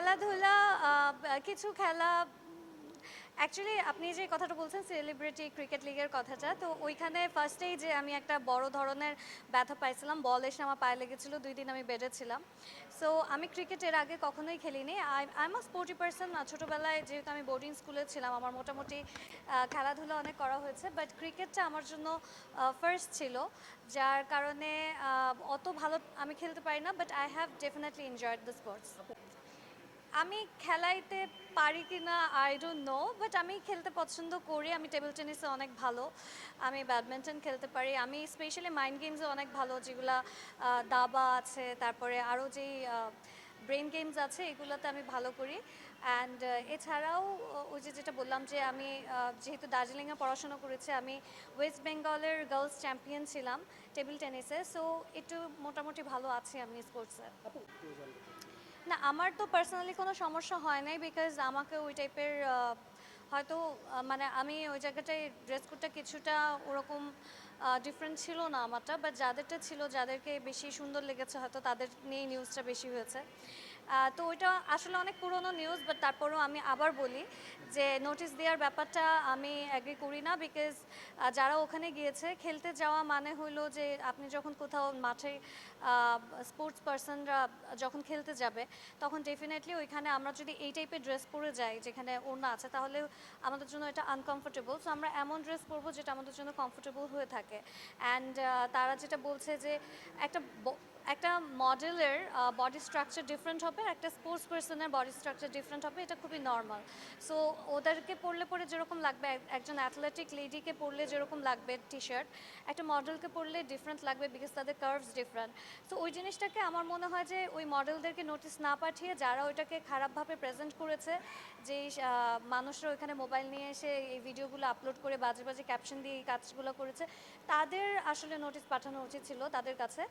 খেলাধুলা কিছু খেলা অ্যাকচুয়ালি আপনি যে কথাটা বলছেন সেলিব্রিটি ক্রিকেট লিগের কথাটা, তো ওইখানে ফার্স্টেই যে আমি একটা বড় ধরনের ব্যথা পাইছিলাম, বল এসে আমার পায়ে লেগেছিল, 2 দিন আমি বেডে ছিলাম। সো আমি ক্রিকেট এর আগে কখনোই খেলিনি। I am a sporty person. ছোটোবেলায় যেহেতু আমি বোর্ডিং স্কুলে ছিলাম, আমার মোটামুটি খেলাধুলা অনেক করা হয়েছে, বাট ক্রিকেটটা আমার জন্য ফার্স্ট ছিল, যার কারণে অত ভালো আমি খেলতে পারি না, but I have definitely enjoyed the sports. আমি খেলাইতে পারি কি না আই ডোন্ট নো, বাট আমি খেলতে পছন্দ করি। আমি টেবিল টেনিসে অনেক ভালো, আমি ব্যাডমিন্টন খেলতে পারি, আমি স্পেশালি মাইন্ড গেমসে অনেক ভালো, যেগুলা দাবা আছে, তারপরে আরও যেই ব্রেন গেমস আছে এগুলোতে আমি ভালো করি। অ্যান্ড এছাড়াও ওই যে যেটা বললাম যে আমি যেহেতু দার্জিলিংয়ে পড়াশোনা করেছি, আমি ওয়েস্ট বেঙ্গলের গার্লস চ্যাম্পিয়ন ছিলাম টেবিল টেনিসে। সো একটু মোটামুটি ভালো আছি আমি স্পোর্টসে। না, আমার তো পার্সোনালি কোনো সমস্যা হয় নাই, বিকজ আমাকে ওই টাইপের হয়তো মানে আমি ওই জায়গাটায় ড্রেস কোডটা কিছুটা ওরকম ডিফারেন্ট ছিল না আমারটা, বাট যাদেরটা ছিল, যাদেরকে বেশি সুন্দর লেগেছে হয়তো তাদের নিয়েই নিউজটা বেশি হয়েছে। তো ওইটা আসলে অনেক পুরনো নিউজ, বাট তারপরেও আমি আবার বলি যে নোটিশ দেওয়ার ব্যাপারটা আমি অ্যাগ্রি করি না, বিকজ যারা ওখানে গিয়েছে খেলতে যাওয়া মানে হলো যে আপনি যখন কোথাও মাঠে স্পোর্টস পার্সনরা যখন খেলতে যাবে, তখন ডেফিনেটলি ওইখানে আমরা যদি এই টাইপের ড্রেস পরে যাই যেখানে ওড়না আছে, তাহলে আমাদের জন্য এটা আনকমফোর্টেবল। সো আমরা এমন ড্রেস পরবো যেটা আমাদের জন্য কমফোর্টেবল হয়ে থাকে। অ্যান্ড তারা যেটা বলছে যে একটা একটা মডেলের বডি স্ট্রাকচার ডিফারেন্ট হবে, একটা স্পোর্টস পার্সনের বডি স্ট্রাকচার ডিফারেন্ট হবে, এটা খুবই নর্মাল। সো ওদেরকে পরলে পরে যেরকম লাগবে, একজন অ্যাথলেটিক লেডিকে পরলে যেরকম লাগবে টি শার্ট, একটা মডেলকে পরলে ডিফারেন্ট লাগবে, বিকজ তাদের কার্ভস ডিফারেন্ট। সো ওই জিনিসটাকে আমার মনে হয় যে ওই মডেলদেরকে নোটিস না পাঠিয়ে যারা ওইটাকে খারাপভাবে প্রেজেন্ট করেছে, যে মানুষরা ওইখানে মোবাইল নিয়ে এসে এই ভিডিওগুলো আপলোড করে বাজে বাজে ক্যাপশন দিয়ে এই কাজগুলো করেছে, তাদের আসলে নোটিস পাঠানো উচিত ছিল তাদের কাছে।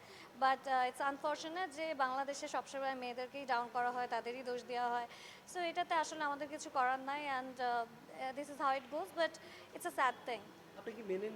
বাট ইটস আনফর্চুনেট যে বাংলাদেশে সবসময় মেয়েদেরকেই ডাউন করা হয়, তাদেরই দোষ দেওয়া হয়। সো এটাতে আসলে আমাদের কিছু করার নাই, and this is how it goes, but it's a sad thing. আপনি কি মেনে